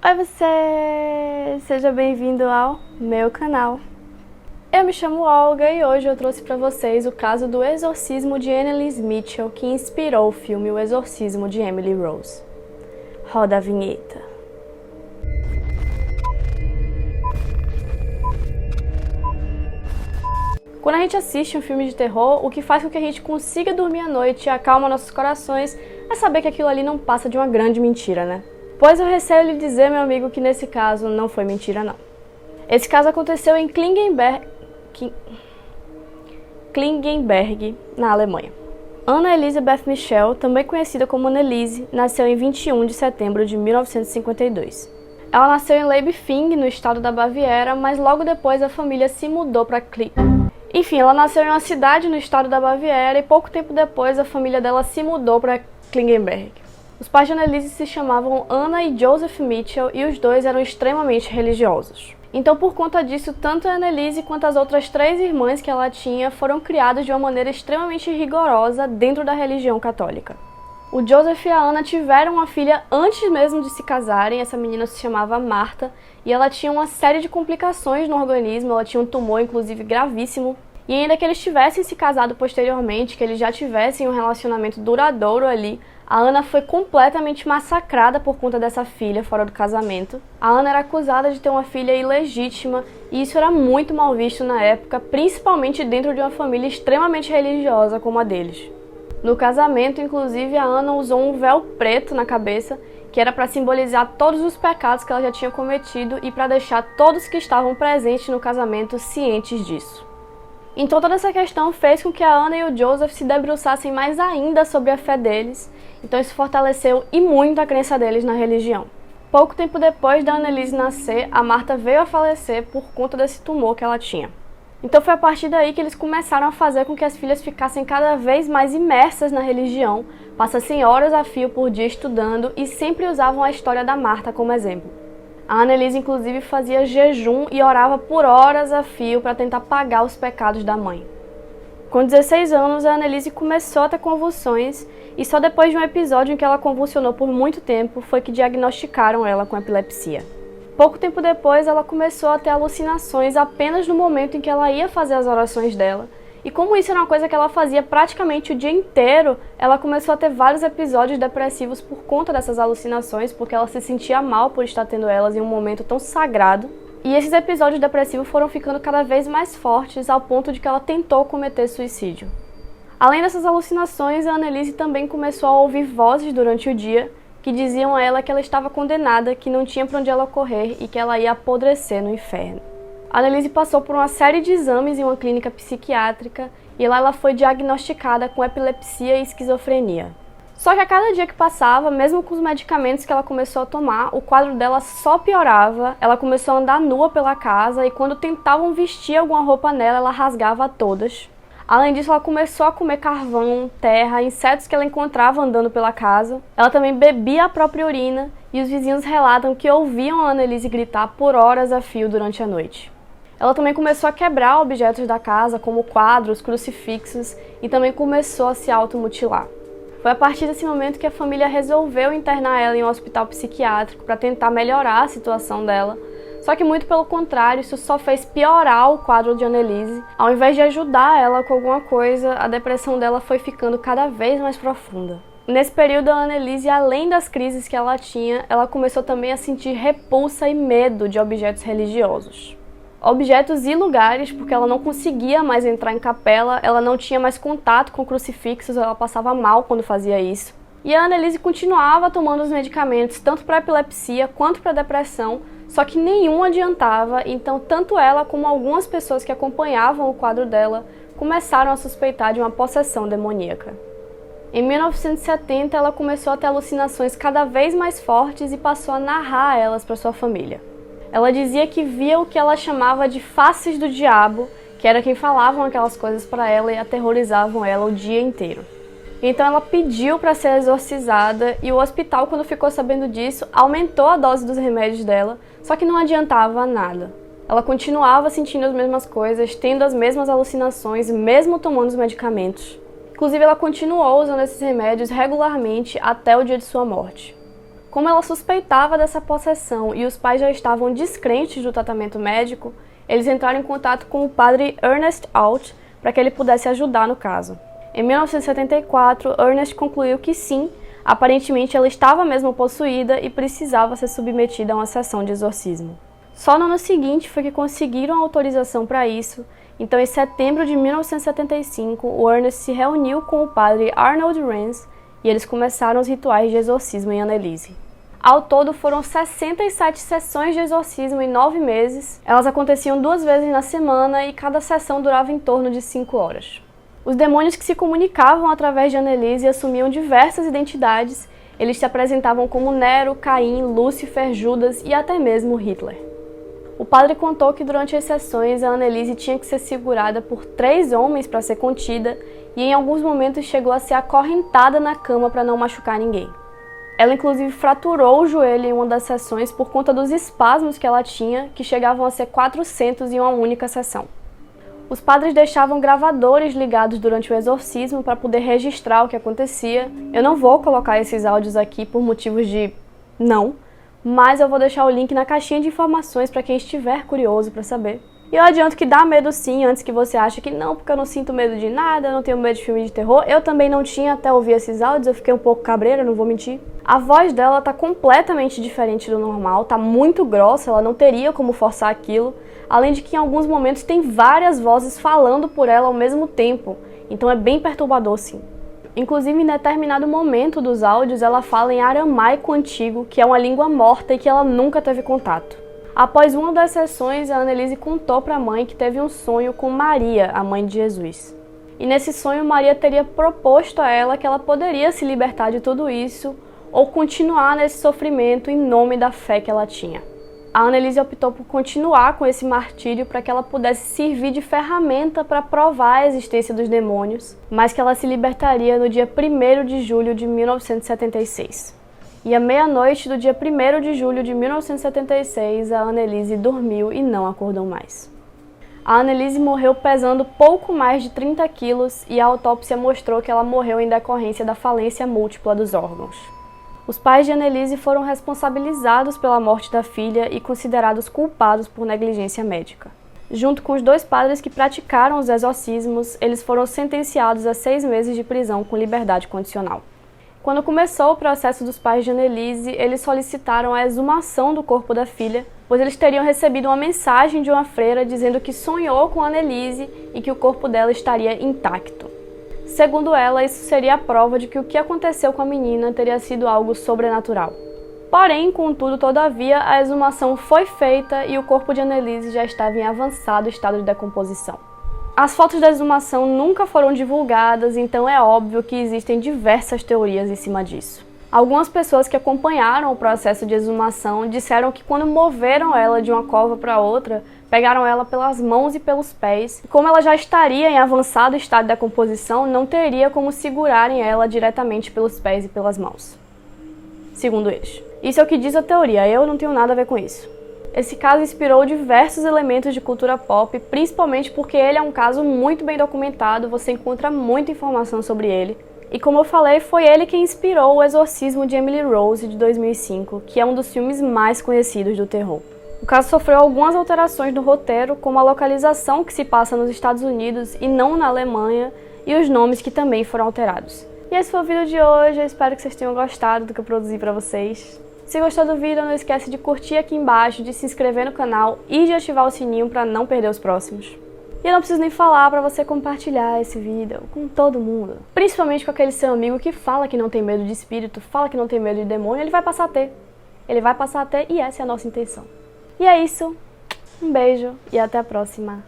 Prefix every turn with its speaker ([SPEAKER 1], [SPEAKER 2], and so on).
[SPEAKER 1] Oi você! Seja bem-vindo ao meu canal. Eu me chamo Olga e hoje eu trouxe para vocês o caso do exorcismo de Anneliese Mitchell, que inspirou o filme O Exorcismo de Emily Rose. Roda a vinheta. Quando a gente assiste um filme de terror, o que faz com que a gente consiga dormir à noite e acalma nossos corações é saber que aquilo ali não passa de uma grande mentira, né? Pois eu receio lhe dizer, meu amigo, que nesse caso não foi mentira, não. Esse caso aconteceu em Klingenberg, na Alemanha. Anna Elisabeth Mitchell, também conhecida como Anneliese, nasceu em 21 de setembro de 1952. Ela nasceu em Leibfing, no estado da Baviera, mas logo depois a família se mudou para Enfim, ela nasceu em uma cidade no estado da Baviera e pouco tempo depois a família dela se mudou para Klingenberg. Os pais de Anneliese se chamavam Anna e Joseph Mitchell e os dois eram extremamente religiosos. Então, por conta disso, tanto a Anneliese quanto as outras 3 irmãs que ela tinha foram criadas de uma maneira extremamente rigorosa dentro da religião católica. O Joseph e a Anna tiveram uma filha antes mesmo de se casarem. Essa menina se chamava Marta e ela tinha uma série de complicações no organismo, ela tinha um tumor inclusive gravíssimo. E ainda que eles tivessem se casado posteriormente, que eles já tivessem um relacionamento duradouro ali, a Anna foi completamente massacrada por conta dessa filha fora do casamento. A Anna era acusada de ter uma filha ilegítima e isso era muito mal visto na época, principalmente dentro de uma família extremamente religiosa como a deles. No casamento, inclusive, a Anna usou um véu preto na cabeça, que era para simbolizar todos os pecados que ela já tinha cometido e para deixar todos que estavam presentes no casamento cientes disso. Então toda essa questão fez com que a Anna e o Joseph se debruçassem mais ainda sobre a fé deles, então isso fortaleceu e muito a crença deles na religião. Pouco tempo depois da Anneliese nascer, a Marta veio a falecer por conta desse tumor que ela tinha. Então foi a partir daí que eles começaram a fazer com que as filhas ficassem cada vez mais imersas na religião, passassem horas a fio por dia estudando e sempre usavam a história da Marta como exemplo. A Anneliese, inclusive, fazia jejum e orava por horas a fio para tentar pagar os pecados da mãe. Com 16 anos, a Anneliese começou a ter convulsões e só depois de um episódio em que ela convulsionou por muito tempo foi que diagnosticaram ela com epilepsia. Pouco tempo depois, ela começou a ter alucinações apenas no momento em que ela ia fazer as orações dela. E como isso era uma coisa que ela fazia praticamente o dia inteiro, ela começou a ter vários episódios depressivos por conta dessas alucinações, porque ela se sentia mal por estar tendo elas em um momento tão sagrado. E esses episódios depressivos foram ficando cada vez mais fortes, ao ponto de que ela tentou cometer suicídio. Além dessas alucinações, a Anneliese também começou a ouvir vozes durante o dia, que diziam a ela que ela estava condenada, que não tinha para onde ela correr e que ela ia apodrecer no inferno. A Anneliese passou por uma série de exames em uma clínica psiquiátrica e lá ela foi diagnosticada com epilepsia e esquizofrenia. Só que a cada dia que passava, mesmo com os medicamentos que ela começou a tomar, o quadro dela só piorava, ela começou a andar nua pela casa e quando tentavam vestir alguma roupa nela, ela rasgava todas. Além disso, ela começou a comer carvão, terra, insetos que ela encontrava andando pela casa. Ela também bebia a própria urina e os vizinhos relatam que ouviam a Anneliese gritar por horas a fio durante a noite. Ela também começou a quebrar objetos da casa, como quadros, crucifixos, e também começou a se automutilar. Foi a partir desse momento que a família resolveu internar ela em um hospital psiquiátrico para tentar melhorar a situação dela. Só que muito pelo contrário, isso só fez piorar o quadro de Anneliese. Ao invés de ajudar ela com alguma coisa, a depressão dela foi ficando cada vez mais profunda. Nesse período, a Anneliese, além das crises que ela tinha, ela começou também a sentir repulsa e medo de objetos religiosos. Objetos e lugares, porque ela não conseguia mais entrar em capela, ela não tinha mais contato com crucifixos, ela passava mal quando fazia isso. E a Anneliese continuava tomando os medicamentos, tanto para epilepsia quanto para depressão, só que nenhum adiantava, então tanto ela como algumas pessoas que acompanhavam o quadro dela começaram a suspeitar de uma possessão demoníaca. Em 1970, ela começou a ter alucinações cada vez mais fortes e passou a narrar elas para sua família. Ela dizia que via o que ela chamava de faces do diabo, que era quem falavam aquelas coisas para ela e aterrorizavam ela o dia inteiro. Então ela pediu para ser exorcizada e o hospital, quando ficou sabendo disso, aumentou a dose dos remédios dela, só que não adiantava nada. Ela continuava sentindo as mesmas coisas, tendo as mesmas alucinações, mesmo tomando os medicamentos. Inclusive ela continuou usando esses remédios regularmente até o dia de sua morte. Como ela suspeitava dessa possessão e os pais já estavam descrentes do tratamento médico, eles entraram em contato com o padre Ernest Alt para que ele pudesse ajudar no caso. Em 1974, Ernest concluiu que sim, aparentemente ela estava mesmo possuída e precisava ser submetida a uma sessão de exorcismo. Só no ano seguinte foi que conseguiram autorização para isso, então em setembro de 1975, o Ernest se reuniu com o padre Arnold Rance e eles começaram os rituais de exorcismo em Anneliese. Ao todo foram 67 sessões de exorcismo em 9 meses, elas aconteciam 2 vezes na semana e cada sessão durava em torno de 5 horas. Os demônios que se comunicavam através de Anneliese assumiam diversas identidades, eles se apresentavam como Nero, Caim, Lúcifer, Judas e até mesmo Hitler. O padre contou que durante as sessões a Anneliese tinha que ser segurada por 3 homens para ser contida e em alguns momentos chegou a ser acorrentada na cama para não machucar ninguém. Ela inclusive fraturou o joelho em uma das sessões por conta dos espasmos que ela tinha, que chegavam a ser 400 em uma única sessão. Os padres deixavam gravadores ligados durante o exorcismo para poder registrar o que acontecia. Eu não vou colocar esses áudios aqui por motivos de não, mas eu vou deixar o link na caixinha de informações para quem estiver curioso para saber. E eu adianto que dá medo sim, antes que você ache que não, porque eu não sinto medo de nada, eu não tenho medo de filme de terror. Eu também não tinha até ouvir esses áudios, eu fiquei um pouco cabreira, não vou mentir. A voz dela tá completamente diferente do normal, tá muito grossa, ela não teria como forçar aquilo. Além de que em alguns momentos tem várias vozes falando por ela ao mesmo tempo, então é bem perturbador sim. Inclusive em determinado momento dos áudios ela fala em aramaico antigo, que é uma língua morta e que ela nunca teve contato. Após uma das sessões, a Anneliese contou para a mãe que teve um sonho com Maria, a mãe de Jesus. E nesse sonho, Maria teria proposto a ela que ela poderia se libertar de tudo isso ou continuar nesse sofrimento em nome da fé que ela tinha. A Anneliese optou por continuar com esse martírio para que ela pudesse servir de ferramenta para provar a existência dos demônios, mas que ela se libertaria no dia 1º de julho de 1976. E à meia-noite do dia 1º de julho de 1976, a Anneliese dormiu e não acordou mais. A Anneliese morreu pesando pouco mais de 30 quilos e a autópsia mostrou que ela morreu em decorrência da falência múltipla dos órgãos. Os pais de Anneliese foram responsabilizados pela morte da filha e considerados culpados por negligência médica. Junto com os 2 padres que praticaram os exorcismos, eles foram sentenciados a 6 meses de prisão com liberdade condicional. Quando começou o processo dos pais de Anneliese, eles solicitaram a exumação do corpo da filha, pois eles teriam recebido uma mensagem de uma freira dizendo que sonhou com Anneliese e que o corpo dela estaria intacto. Segundo ela, isso seria a prova de que o que aconteceu com a menina teria sido algo sobrenatural. Porém, contudo, todavia, a exumação foi feita e o corpo de Anneliese já estava em avançado estado de decomposição. As fotos da exumação nunca foram divulgadas, então é óbvio que existem diversas teorias em cima disso. Algumas pessoas que acompanharam o processo de exumação disseram que quando moveram ela de uma cova para outra, pegaram ela pelas mãos e pelos pés, e como ela já estaria em avançado estado de decomposição, não teria como segurarem ela diretamente pelos pés e pelas mãos. Segundo eles. Isso é o que diz a teoria, eu não tenho nada a ver com isso. Esse caso inspirou diversos elementos de cultura pop, principalmente porque ele é um caso muito bem documentado, você encontra muita informação sobre ele. E como eu falei, foi ele quem inspirou O Exorcismo de Emily Rose, de 2005, que é um dos filmes mais conhecidos do terror. O caso sofreu algumas alterações no roteiro, como a localização que se passa nos Estados Unidos e não na Alemanha, e os nomes que também foram alterados. E esse foi o vídeo de hoje, eu espero que vocês tenham gostado do que eu produzi pra vocês. Se gostou do vídeo, não esquece de curtir aqui embaixo, de se inscrever no canal e de ativar o sininho para não perder os próximos. E eu não preciso nem falar para você compartilhar esse vídeo com todo mundo. Principalmente com aquele seu amigo que fala que não tem medo de espírito, fala que não tem medo de demônio, ele vai passar a ter. Ele vai passar a ter e essa é a nossa intenção. E é isso, um beijo e até a próxima.